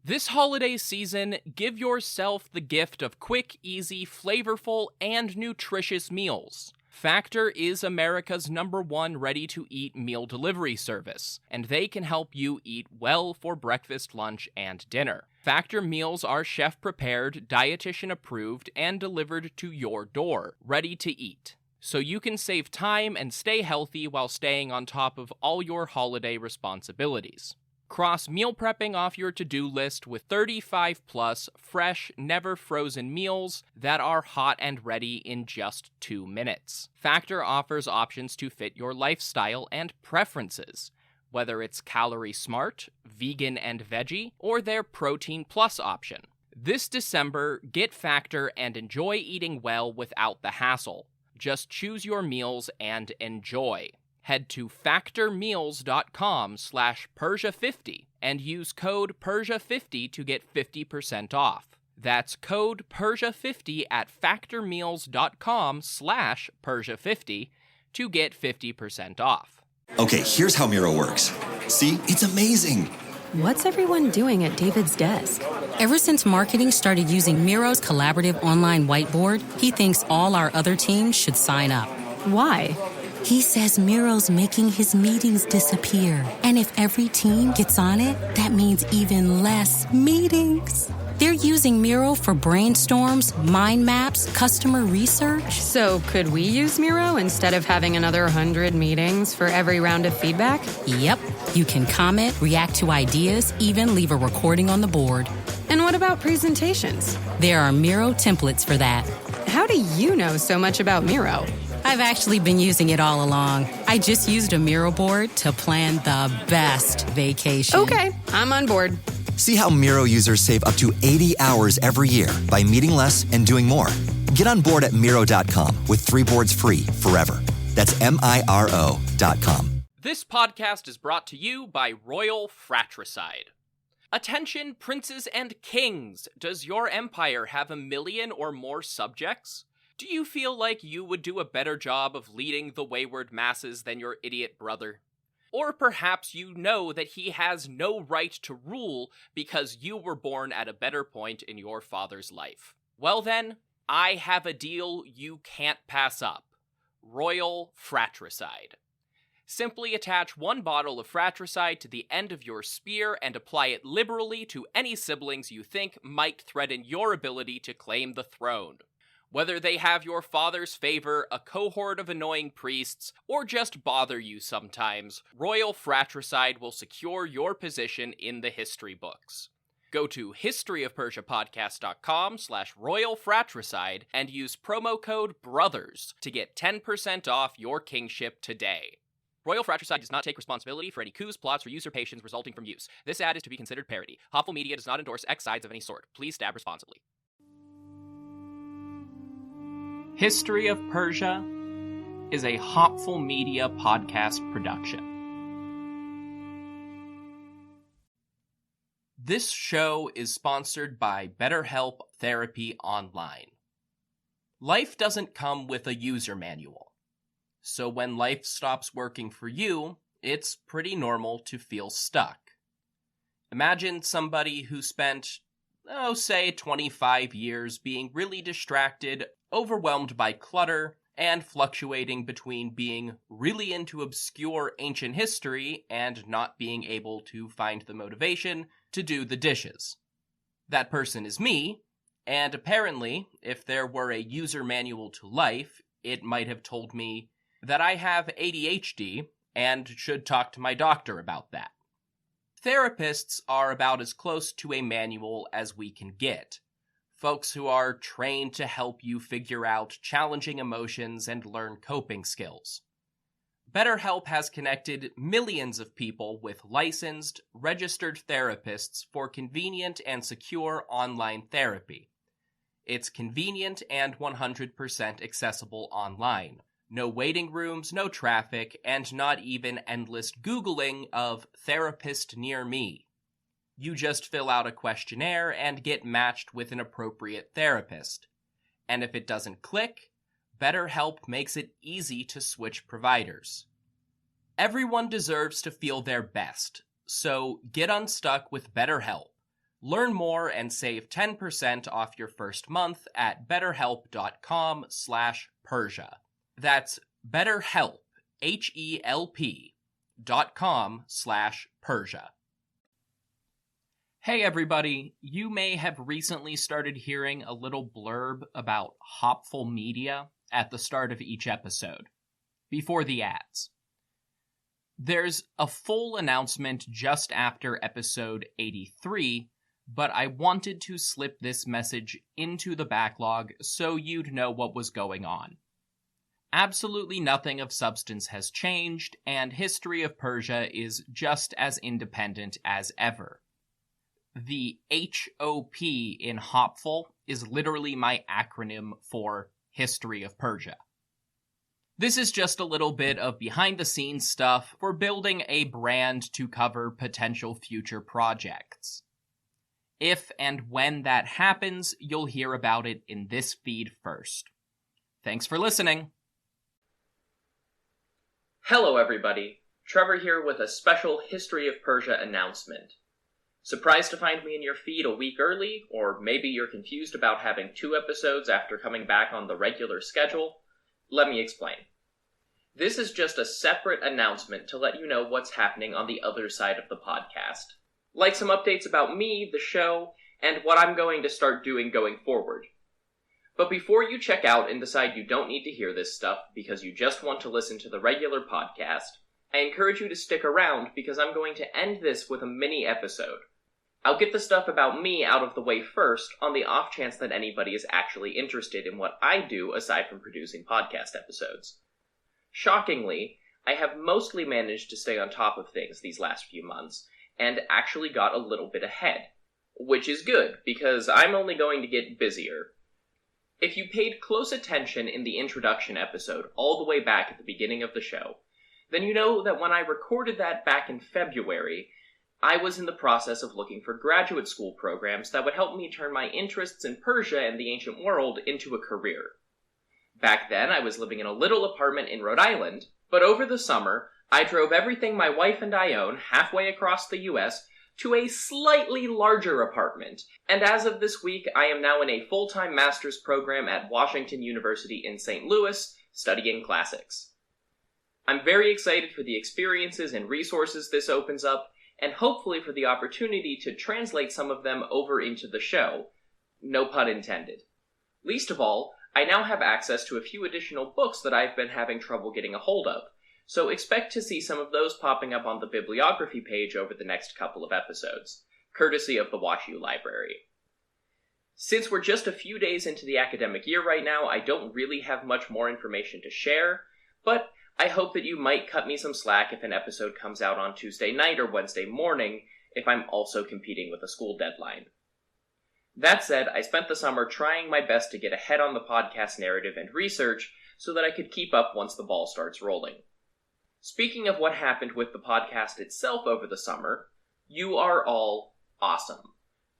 This holiday season, give yourself the gift of quick, easy, flavorful, and nutritious meals. Factor is America's #1 ready-to-eat meal delivery service, and they can help you eat well for breakfast, lunch, and dinner. Factor meals are chef-prepared, dietitian-approved, and delivered to your door, ready to eat. So you can save time and stay healthy while staying on top of all your holiday responsibilities. Cross meal prepping off your to-do list with 35-plus fresh, never-frozen meals that are hot and ready in just 2 minutes. Factor offers options to fit your lifestyle and preferences, whether it's calorie smart, vegan and veggie, or their protein plus option. This December, get Factor and enjoy eating well without the hassle. Just choose your meals and enjoy. Head to factormeals.com/Persia50 and use code Persia50 to get 50% off. That's code Persia50 at factormeals.com/Persia50 to get 50% off. Okay, here's how Miro works. See, it's amazing. What's everyone doing at David's desk? Ever since marketing started using Miro's collaborative online whiteboard, he thinks all our other teams should sign up. Why? He says Miro's making his meetings disappear. And if every team gets on it, that means even less meetings. They're using Miro for brainstorms, mind maps, customer research. So could we use Miro instead of having another 100 meetings for every round of feedback? Yep. You can comment, react to ideas, even leave a recording on the board. And what about presentations? There are Miro templates for that. How do you know so much about Miro? I've actually been using it all along. I just used a Miro board to plan the best vacation. Okay, I'm on board. See how Miro users save up to 80 hours every year by meeting less and doing more. Get on board at Miro.com with 3 boards free forever. That's MIRO.com. This podcast is brought to you by Royal Fratricide. Attention, princes and kings! Does your empire have 1 million or more subjects? Do you feel like you would do a better job of leading the wayward masses than your idiot brother? Or perhaps you know that he has no right to rule because you were born at a better point in your father's life. Well then, I have a deal you can't pass up. Royal Fratricide. Simply attach 1 bottle of fratricide to the end of your spear and apply it liberally to any siblings you think might threaten your ability to claim the throne. Whether they have your father's favor, a cohort of annoying priests, or just bother you sometimes, Royal Fratricide will secure your position in the history books. Go to historyofpersiapodcast.com/Royal Fratricide and use promo code BROTHERS to get 10% off your kingship today. Royal Fratricide does not take responsibility for any coups, plots, or usurpations resulting from use. This ad is to be considered parody. Hopful Media does not endorse X sides of any sort. Please stab responsibly. History of Persia is a Hopful Media podcast production. This show is sponsored by BetterHelp Therapy Online. Life doesn't come with a user manual, so when life stops working for you, it's pretty normal to feel stuck. Imagine somebody who spent, say 25 years being really distracted, overwhelmed by clutter, and fluctuating between being really into obscure ancient history and not being able to find the motivation to do the dishes. That person is me, and apparently, if there were a user manual to life, it might have told me that I have ADHD and should talk to my doctor about that. Therapists are about as close to a manual as we can get. Folks who are trained to help you figure out challenging emotions and learn coping skills. BetterHelp has connected millions of people with licensed, registered therapists for convenient and secure online therapy. It's convenient and 100% accessible online. No waiting rooms, no traffic, and not even endless Googling of therapist near me. You just fill out a questionnaire and get matched with an appropriate therapist. And if it doesn't click, BetterHelp makes it easy to switch providers. Everyone deserves to feel their best, so get unstuck with BetterHelp. Learn more and save 10% off your first month at betterhelp.com/Persia. That's BetterHelp, HELP.com/Persia. Hey everybody, you may have recently started hearing a little blurb about Hopful Media at the start of each episode, before the ads. There's a full announcement just after episode 83, but I wanted to slip this message into the backlog so you'd know what was going on. Absolutely nothing of substance has changed, and History of Persia is just as independent as ever. The HOP in Hopful is literally my acronym for History of Persia. This is just a little bit of behind-the-scenes stuff for building a brand to cover potential future projects. If and when that happens, you'll hear about it in this feed first. Thanks for listening. Hello everybody, Trevor here with a special History of Persia announcement. Surprised to find me in your feed a week early, or maybe you're confused about having 2 episodes after coming back on the regular schedule? Let me explain. This is just a separate announcement to let you know what's happening on the other side of the podcast. Like some updates about me, the show, and what I'm going to start doing going forward. But before you check out and decide you don't need to hear this stuff because you just want to listen to the regular podcast, I encourage you to stick around because I'm going to end this with a mini episode. I'll get the stuff about me out of the way first on the off chance that anybody is actually interested in what I do aside from producing podcast episodes. Shockingly, I have mostly managed to stay on top of things these last few months, and actually got a little bit ahead. Which is good, because I'm only going to get busier. If you paid close attention in the introduction episode all the way back at the beginning of the show, then you know that when I recorded that back in February, I was in the process of looking for graduate school programs that would help me turn my interests in Persia and the ancient world into a career. Back then, I was living in a little apartment in Rhode Island, but over the summer, I drove everything my wife and I own halfway across the US to a slightly larger apartment, and as of this week, I am now in a full-time master's program at Washington University in St. Louis, studying classics. I'm very excited for the experiences and resources this opens up, and hopefully for the opportunity to translate some of them over into the show. No pun intended. Least of all, I now have access to a few additional books that I've been having trouble getting a hold of, so expect to see some of those popping up on the bibliography page over the next couple of episodes, courtesy of the WashU Library. Since we're just a few days into the academic year right now, I don't really have much more information to share, but I hope that you might cut me some slack if an episode comes out on Tuesday night or Wednesday morning, if I'm also competing with a school deadline. That said, I spent the summer trying my best to get ahead on the podcast narrative and research so that I could keep up once the ball starts rolling. Speaking of what happened with the podcast itself over the summer, you are all awesome.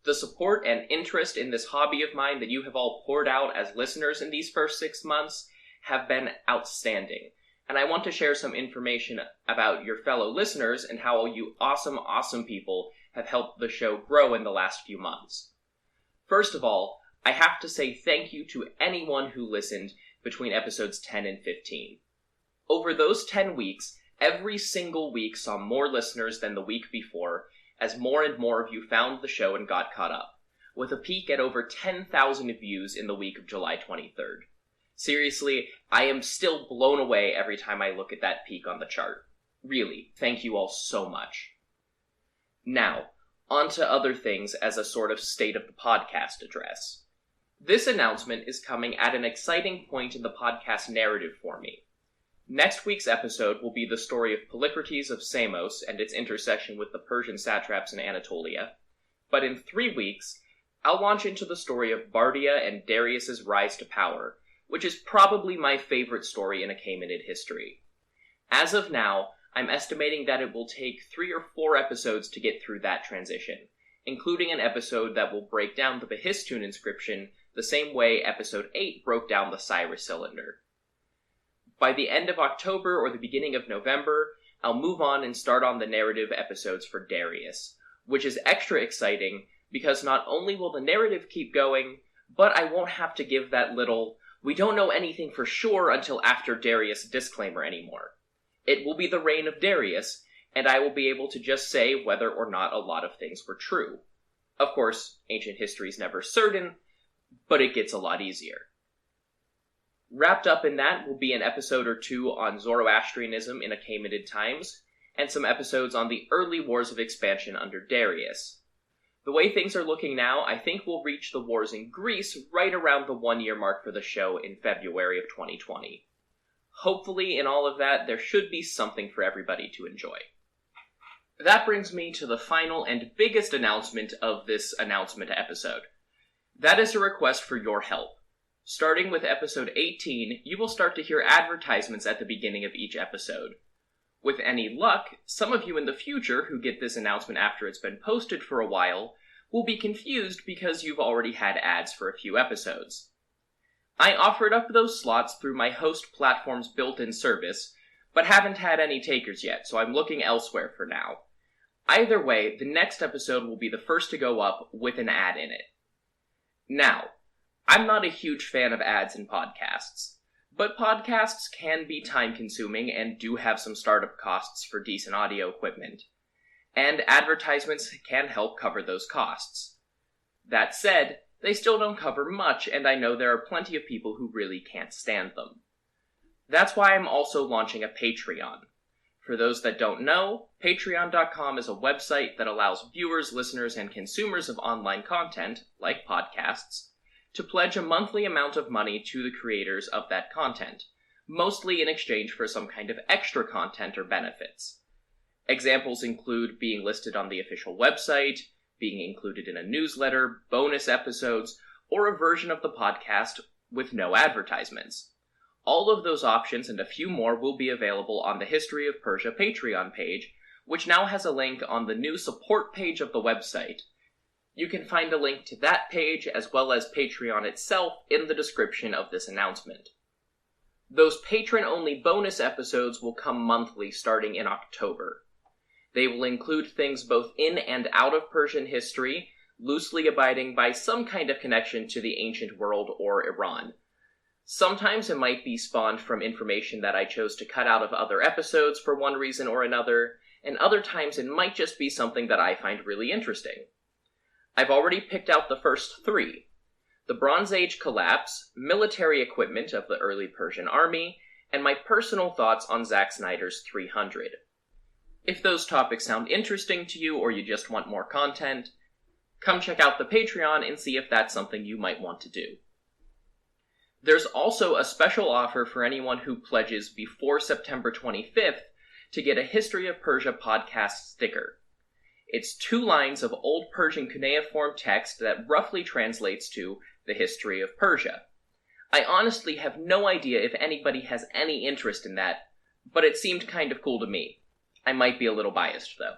The support and interest in this hobby of mine that you have all poured out as listeners in these first 6 months have been outstanding, and I want to share some information about your fellow listeners and how all you awesome people have helped the show grow in the last few months. First of all, I have to say thank you to anyone who listened between episodes 10 and 15. Over those 10 weeks, every single week saw more listeners than the week before, as more and more of you found the show and got caught up, with a peak at over 10,000 views in the week of July 23rd. Seriously, I am still blown away every time I look at that peak on the chart. Really, thank you all so much. Now, on to other things as a sort of state of the podcast address. This announcement is coming at an exciting point in the podcast narrative for me. Next week's episode will be the story of Polycrates of Samos and its intersection with the Persian satraps in Anatolia. But in 3 weeks, I'll launch into the story of Bardia and Darius's rise to power, which is probably my favorite story in Achaemenid history. As of now, I'm estimating that it will take 3 or 4 episodes to get through that transition, including an episode that will break down the Behistun inscription the same way episode 8 broke down the Cyrus cylinder. By the end of October or the beginning of November, I'll move on and start on the narrative episodes for Darius, which is extra exciting because not only will the narrative keep going, but I won't have to give that little, we don't know anything for sure until after Darius disclaimer anymore. It will be the reign of Darius, and I will be able to just say whether or not a lot of things were true. Of course, ancient history is never certain, but it gets a lot easier. Wrapped up in that will be an episode or two on Zoroastrianism in Achaemenid times, and some episodes on the early wars of expansion under Darius. The way things are looking now, I think we'll reach the wars in Greece right around the 1-year mark for the show in February of 2020. Hopefully, in all of that, there should be something for everybody to enjoy. That brings me to the final and biggest announcement of this announcement episode. That is a request for your help. Starting with episode 18, you will start to hear advertisements at the beginning of each episode. With any luck, some of you in the future who get this announcement after it's been posted for a while will be confused because you've already had ads for a few episodes. I offered up those slots through my host platform's built-in service, but haven't had any takers yet, so I'm looking elsewhere for now. Either way, the next episode will be the first to go up with an ad in it. Now, I'm not a huge fan of ads in podcasts, but podcasts can be time-consuming and do have some startup costs for decent audio equipment, and advertisements can help cover those costs. That said, they still don't cover much, and I know there are plenty of people who really can't stand them. That's why I'm also launching a Patreon. For those that don't know, Patreon.com is a website that allows viewers, listeners, and consumers of online content, like podcasts, to pledge a monthly amount of money to the creators of that content, mostly in exchange for some kind of extra content or benefits. Examples include being listed on the official website, being included in a newsletter, bonus episodes, or a version of the podcast with no advertisements. All of those options and a few more will be available on the History of Persia Patreon page, which now has a link on the new support page of the website. You can find a link to that page as well as Patreon itself in the description of this announcement. Those patron-only bonus episodes will come monthly starting in October. They will include things both in and out of Persian history, loosely abiding by some kind of connection to the ancient world or Iran. Sometimes it might be spawned from information that I chose to cut out of other episodes for one reason or another, and other times it might just be something that I find really interesting. I've already picked out the first 3. The Bronze Age collapse, military equipment of the early Persian army, and my personal thoughts on Zack Snyder's 300. If those topics sound interesting to you or you just want more content, come check out the Patreon and see if that's something you might want to do. There's also a special offer for anyone who pledges before September 25th to get a History of Persia podcast sticker. It's 2 lines of Old Persian cuneiform text that roughly translates to the history of Persia. I honestly have no idea if anybody has any interest in that, but it seemed kind of cool to me. I might be a little biased, though.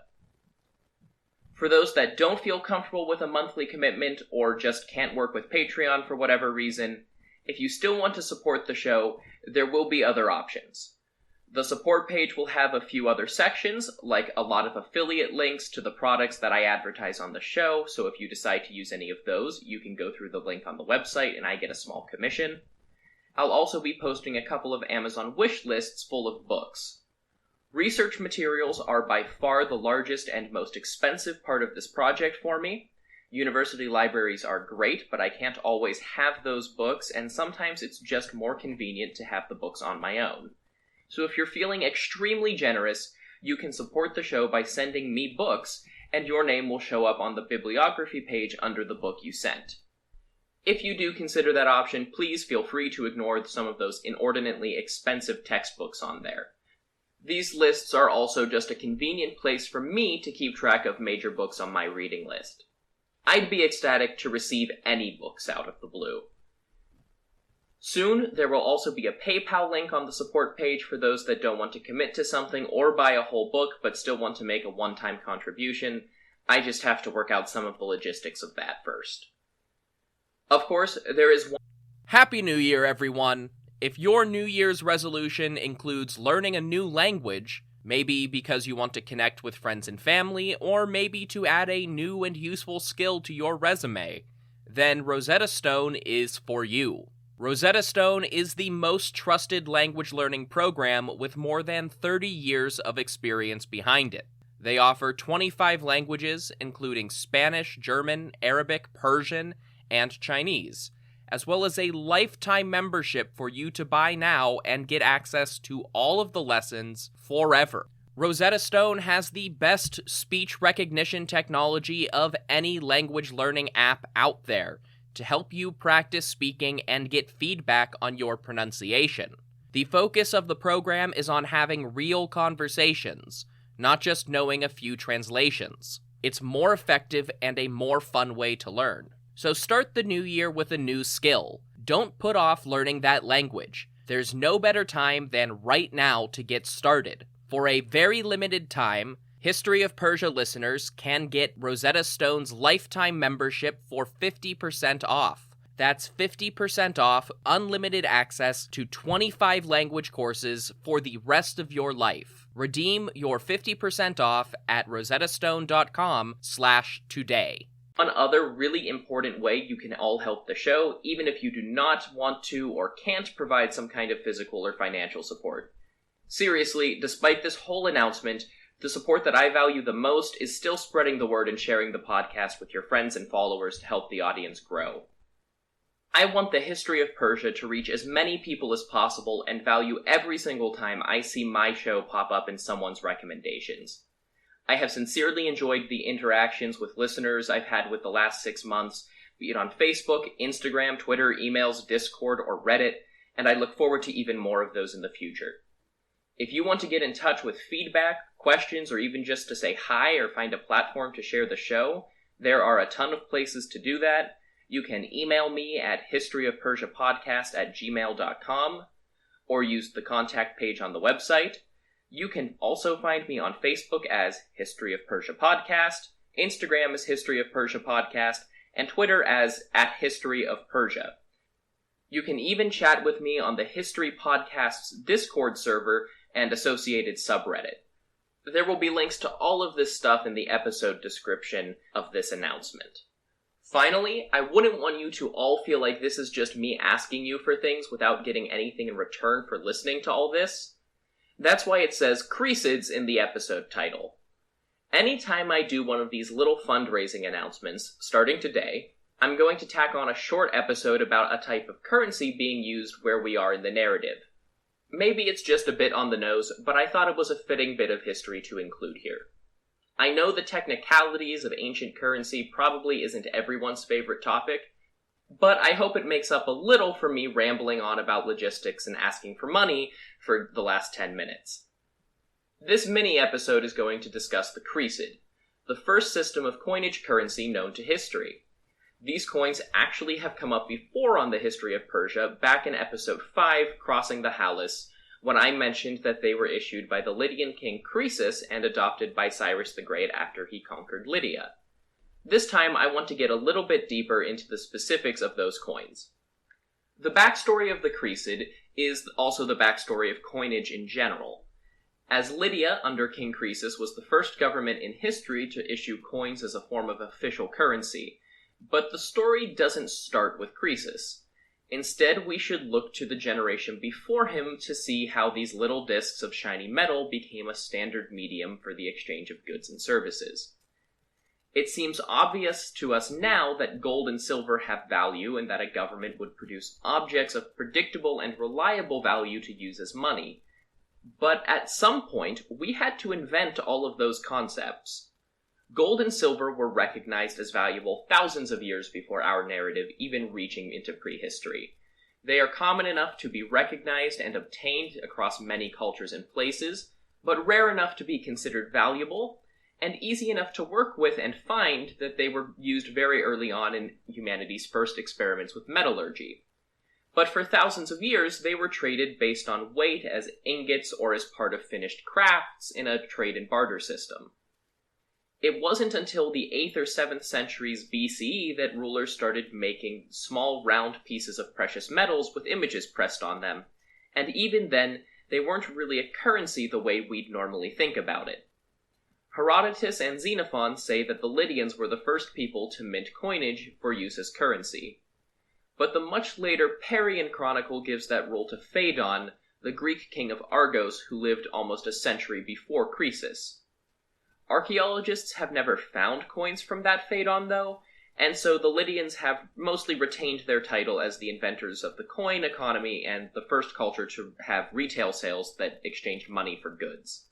For those that don't feel comfortable with a monthly commitment or just can't work with Patreon for whatever reason, if you still want to support the show, there will be other options. The support page will have a few other sections, like a lot of affiliate links to the products that I advertise on the show, so if you decide to use any of those, you can go through the link on the website and I get a small commission. I'll also be posting a couple of Amazon wish lists full of books. Research materials are by far the largest and most expensive part of this project for me. University libraries are great, but I can't always have those books, and sometimes it's just more convenient to have the books on my own. So if you're feeling extremely generous, you can support the show by sending me books, and your name will show up on the bibliography page under the book you sent. If you do consider that option, please feel free to ignore some of those inordinately expensive textbooks on there. These lists are also just a convenient place for me to keep track of major books on my reading list. I'd be ecstatic to receive any books out of the blue. Soon, there will also be a PayPal link on the support page for those that don't want to commit to something or buy a whole book but still want to make a one-time contribution. I just have to work out some of the logistics of that first. Of course, there is one... Happy New Year, everyone! If your New Year's resolution includes learning a new language, Maybe because you want to connect with friends and family, or maybe to add a new and useful skill to your resume, then Rosetta Stone is for you. Rosetta Stone is the most trusted language learning program with more than 30 years of experience behind it. They offer 25 languages, including Spanish, German, Arabic, Persian, and Chinese, as well as a lifetime membership for you to buy now and get access to all of the lessons forever. Rosetta Stone has the best speech recognition technology of any language learning app out there to help you practice speaking and get feedback on your pronunciation. The focus of the program is on having real conversations, not just knowing a few translations. It's more effective and a more fun way to learn. So start the new year with a new skill. Don't put off learning that language. There's no better time than right now to get started. For a very limited time, History of Persia listeners can get Rosetta Stone's lifetime membership for 50% off. That's 50% off unlimited access to 25 language courses for the rest of your life. Redeem your 50% off at rosettastone.com/today. One other really important way you can all help the show, even if you do not want to or can't provide some kind of physical or financial support. Seriously, despite this whole announcement, the support that I value the most is still spreading the word and sharing the podcast with your friends and followers to help the audience grow. I want the History of Persia to reach as many people as possible and value every single time I see my show pop up in someone's recommendations. I have sincerely enjoyed the interactions with listeners I've had with the last 6 months, be it on Facebook, Instagram, Twitter, emails, Discord, or Reddit, and I look forward to even more of those in the future. If you want to get in touch with feedback, questions, or even just to say hi or find a platform to share the show, there are a ton of places to do that. You can email me at historyofpersiapodcast@gmail.com, or use the contact page on the website. You can also find me on Facebook as History of Persia Podcast, Instagram as History of Persia Podcast, and Twitter as @HistoryOfPersia. You can even chat with me on the History Podcast's Discord server and associated subreddit. There will be links to all of this stuff in the episode description of this announcement. Finally, I wouldn't want you to all feel like this is just me asking you for things without getting anything in return for listening to all this. That's why it says Croeseids in the episode title. Anytime I do one of these little fundraising announcements, starting today, I'm going to tack on a short episode about a type of currency being used where we are in the narrative. Maybe it's just a bit on the nose, but I thought it was a fitting bit of history to include here. I know the technicalities of ancient currency probably isn't everyone's favorite topic, but I hope it makes up a little for me rambling on about logistics and asking for money for the last 10 minutes. This mini-episode is going to discuss the Croeseid, the first system of coinage currency known to history. These coins actually have come up before on the History of Persia, back in episode 5, Crossing the Halys, when I mentioned that they were issued by the Lydian king Croesus and adopted by Cyrus the Great after he conquered Lydia. This time I want to get a little bit deeper into the specifics of those coins. The backstory of the Croeseid is also the backstory of coinage in general. As Lydia, under King Croesus, was the first government in history to issue coins as a form of official currency, but the story doesn't start with Croesus. Instead, we should look to the generation before him to see how these little discs of shiny metal became a standard medium for the exchange of goods and services. It seems obvious to us now that gold and silver have value and that a government would produce objects of predictable and reliable value to use as money. But at some point, we had to invent all of those concepts. Gold and silver were recognized as valuable thousands of years before our narrative even reaching into prehistory. They are common enough to be recognized and obtained across many cultures and places, but rare enough to be considered valuable, and easy enough to work with and find that they were used very early on in humanity's first experiments with metallurgy. But for thousands of years, they were traded based on weight as ingots or as part of finished crafts in a trade and barter system. It wasn't until the 8th or 7th centuries BCE that rulers started making small round pieces of precious metals with images pressed on them, and even then, they weren't really a currency the way we'd normally think about it. Herodotus and Xenophon say that the Lydians were the first people to mint coinage for use as currency. But the much later Parian Chronicle gives that role to Phaedon, the Greek king of Argos who lived almost a century before Croesus. Archaeologists have never found coins from that Phaedon, though, and so the Lydians have mostly retained their title as the inventors of the coin economy and the first culture to have retail sales that exchanged money for goods.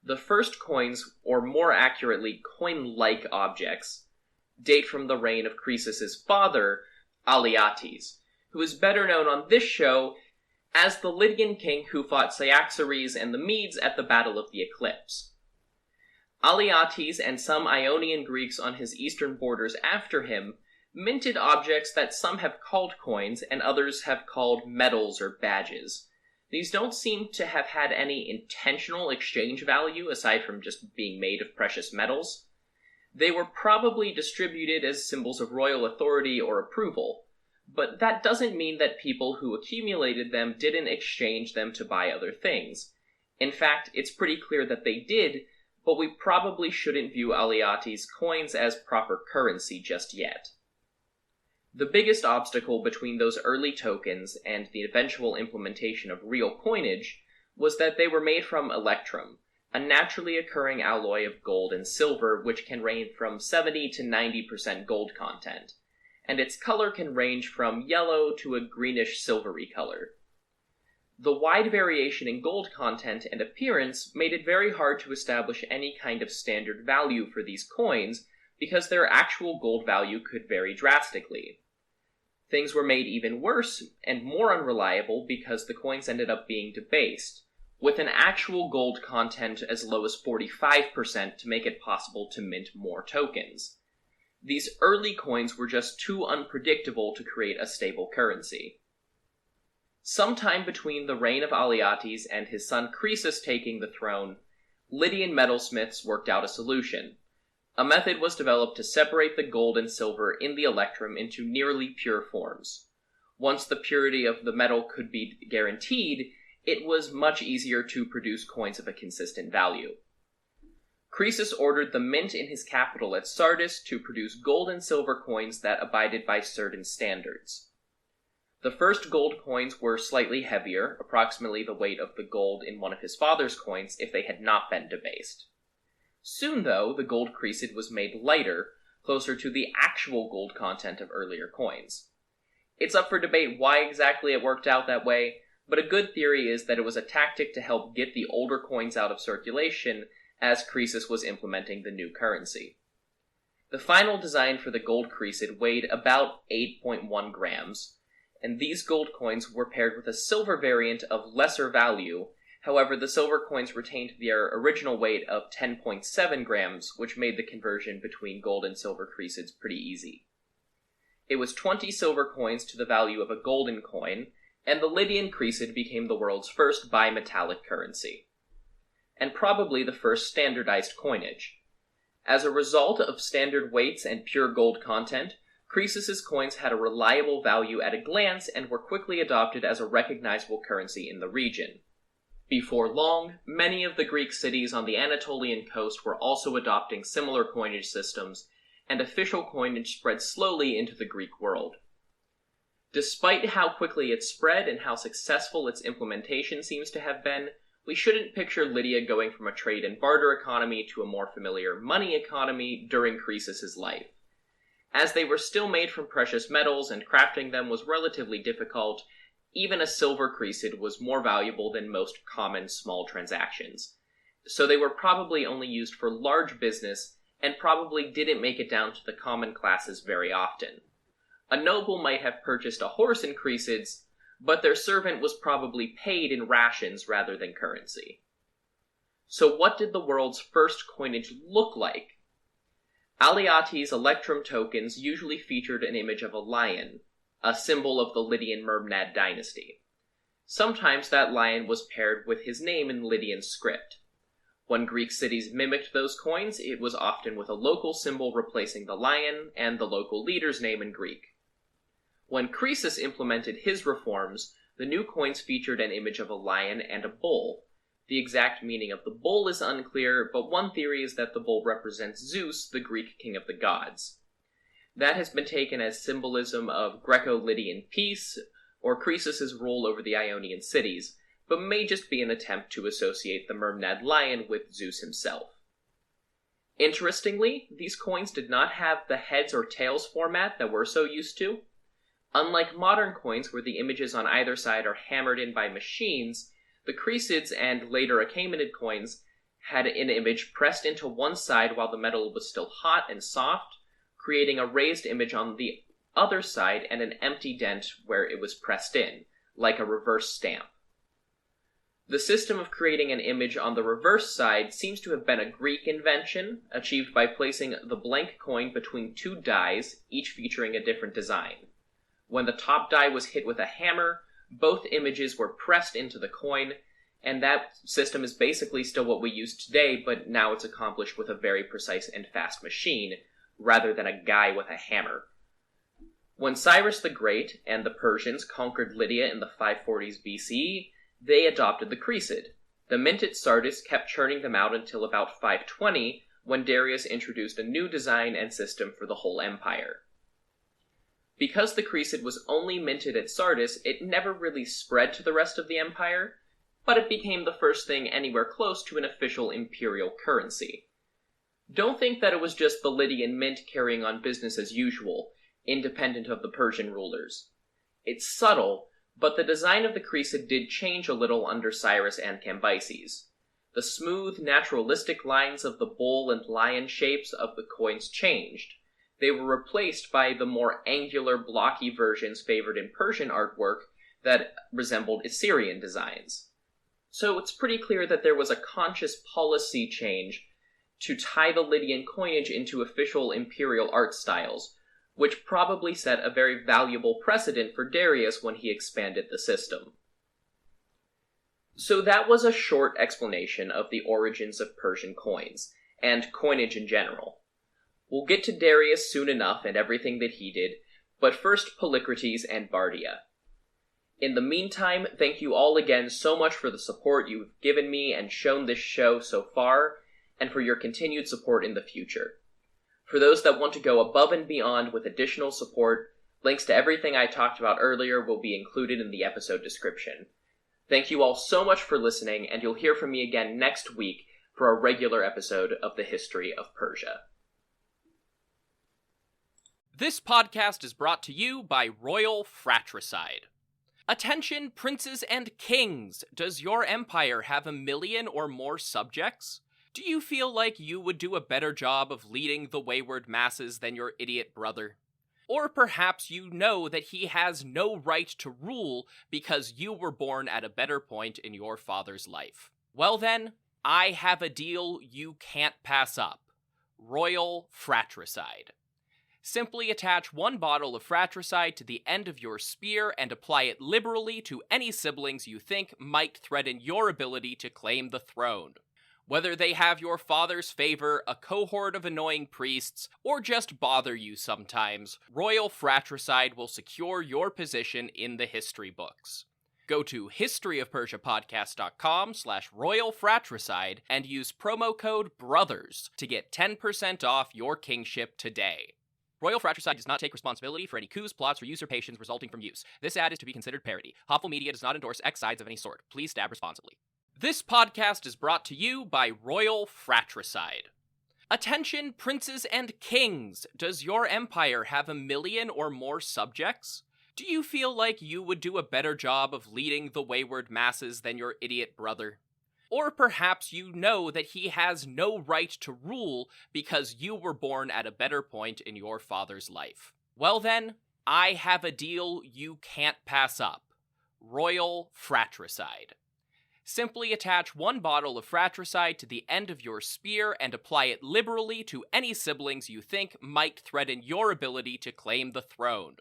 The first coins, or more accurately, coin-like objects, date from the reign of Croesus's father, Alyattes, who is better known on this show as the Lydian king who fought Cyaxares and the Medes at the Battle of the Eclipse. Alyattes and some Ionian Greeks on his eastern borders after him minted objects that some have called coins and others have called medals or badges. These don't seem to have had any intentional exchange value aside from just being made of precious metals. They were probably distributed as symbols of royal authority or approval, but that doesn't mean that people who accumulated them didn't exchange them to buy other things. In fact, it's pretty clear that they did, but we probably shouldn't view Alyattes' coins as proper currency just yet. The biggest obstacle between those early tokens and the eventual implementation of real coinage was that they were made from electrum, a naturally occurring alloy of gold and silver which can range from 70 to 90% gold content, and its color can range from yellow to a greenish silvery color. The wide variation in gold content and appearance made it very hard to establish any kind of standard value for these coins because their actual gold value could vary drastically. Things were made even worse and more unreliable because the coins ended up being debased, with an actual gold content as low as 45% to make it possible to mint more tokens. These early coins were just too unpredictable to create a stable currency. Sometime between the reign of Alyattes and his son Croesus taking the throne, Lydian metalsmiths worked out a solution. A method was developed to separate the gold and silver in the electrum into nearly pure forms. Once the purity of the metal could be guaranteed, it was much easier to produce coins of a consistent value. Croesus ordered the mint in his capital at Sardis to produce gold and silver coins that abided by certain standards. The first gold coins were slightly heavier, approximately the weight of the gold in one of his father's coins if they had not been debased. Soon, though, the gold Croesid was made lighter, closer to the actual gold content of earlier coins. It's up for debate why exactly it worked out that way, but a good theory is that it was a tactic to help get the older coins out of circulation as Croesus was implementing the new currency. The final design for the gold Croesid weighed about 8.1 grams, and these gold coins were paired with a silver variant of lesser value. However, the silver coins retained their original weight of 10.7 grams, which made the conversion between gold and silver Croesids pretty easy. It was 20 silver coins to the value of a golden coin, and the Lydian Croesid became the world's first bimetallic currency, and probably the first standardized coinage. As a result of standard weights and pure gold content, Croesus's coins had a reliable value at a glance and were quickly adopted as a recognizable currency in the region. Before long, many of the Greek cities on the Anatolian coast were also adopting similar coinage systems, and official coinage spread slowly into the Greek world. Despite how quickly it spread and how successful its implementation seems to have been, we shouldn't picture Lydia going from a trade and barter economy to a more familiar money economy during Croesus's life. As they were still made from precious metals and crafting them was relatively difficult, even a silver Croesid was more valuable than most common small transactions. So they were probably only used for large business and probably didn't make it down to the common classes very often. A noble might have purchased a horse in Croesids, but their servant was probably paid in rations rather than currency. So what did the world's first coinage look like? Alyattes' electrum tokens usually featured an image of a lion, a symbol of the Lydian Mermnad dynasty. Sometimes that lion was paired with his name in Lydian script. When Greek cities mimicked those coins, it was often with a local symbol replacing the lion and the local leader's name in Greek. When Croesus implemented his reforms, the new coins featured an image of a lion and a bull. The exact meaning of the bull is unclear, but one theory is that the bull represents Zeus, the Greek king of the gods. That has been taken as symbolism of Greco-Lydian peace, or Croesus' rule over the Ionian cities, but may just be an attempt to associate the Mermenad lion with Zeus himself. Interestingly, these coins did not have the heads or tails format that we're so used to. Unlike modern coins where the images on either side are hammered in by machines, the Croeseids and later Achaemenid coins had an image pressed into one side while the metal was still hot and soft, creating a raised image on the other side and an empty dent where it was pressed in, like a reverse stamp. The system of creating an image on the reverse side seems to have been a Greek invention, achieved by placing the blank coin between two dies, each featuring a different design. When the top die was hit with a hammer, both images were pressed into the coin, and that system is basically still what we use today, but now it's accomplished with a very precise and fast machine, rather than a guy with a hammer. When Cyrus the Great and the Persians conquered Lydia in the 540s BCE, they adopted the Croeseid. The mint at Sardis kept churning them out until about 520, when Darius introduced a new design and system for the whole empire. Because the Croeseid was only minted at Sardis, it never really spread to the rest of the empire, but it became the first thing anywhere close to an official imperial currency. Don't think that it was just the Lydian mint carrying on business as usual, independent of the Persian rulers. It's subtle, but the design of the Croeseid did change a little under Cyrus and Cambyses. The smooth, naturalistic lines of the bull and lion shapes of the coins changed. They were replaced by the more angular, blocky versions favored in Persian artwork that resembled Assyrian designs. So it's pretty clear that there was a conscious policy change to tie the Lydian coinage into official imperial art styles, which probably set a very valuable precedent for Darius when he expanded the system. So that was a short explanation of the origins of Persian coins, and coinage in general. We'll get to Darius soon enough and everything that he did, but first Polycrates and Bardia. In the meantime, thank you all again so much for the support you've given me and shown this show so far, and for your continued support in the future. For those that want to go above and beyond with additional support, links to everything I talked about earlier will be included in the episode description. Thank you all so much for listening, and you'll hear from me again next week for a regular episode of the History of Persia. This podcast is brought to you by Royal Fratricide. Attention, princes and kings! Does your empire have 1 million or more subjects? Do you feel like you would do a better job of leading the wayward masses than your idiot brother? Or perhaps you know that he has no right to rule because you were born at a better point in your father's life. Well then, I have a deal you can't pass up. Royal Fratricide. Simply attach 1 bottle of fratricide to the end of your spear and apply it liberally to any siblings you think might threaten your ability to claim the throne. Whether they have your father's favor, a cohort of annoying priests, or just bother you sometimes, Royal Fratricide will secure your position in the history books. Go to historyofpersiapodcast.com/Royal Fratricide and use promo code BROTHERS to get 10% off your kingship today. Royal Fratricide does not take responsibility for any coups, plots, or usurpations resulting from use. This ad is to be considered parody. Hopful Media does not endorse X sides of any sort. Please stab responsibly. This podcast is brought to you by Royal Fratricide. Attention, princes and kings! Does your empire have 1 million or more subjects? Do you feel like you would do a better job of leading the wayward masses than your idiot brother? Or perhaps you know that he has no right to rule because you were born at a better point in your father's life. Well then, I have a deal you can't pass up. Royal Fratricide. Simply attach 1 bottle of fratricide to the end of your spear and apply it liberally to any siblings you think might threaten your ability to claim the throne.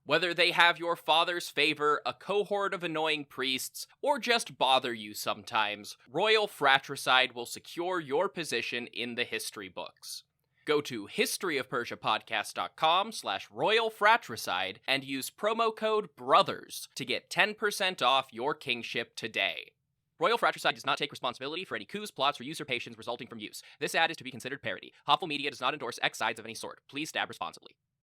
Whether they have your father's favor, a cohort of annoying priests, or just bother you sometimes, Royal Fratricide will secure your position in the history books. Go to historyofpersiapodcast.com/royalfratricide and use promo code BROTHERS to get 10% off your kingship today. Royal Fratricide does not take responsibility for any coups, plots, or usurpations resulting from use. This ad is to be considered parody. Hoffel Media does not endorse X sides of any sort. Please stab responsibly.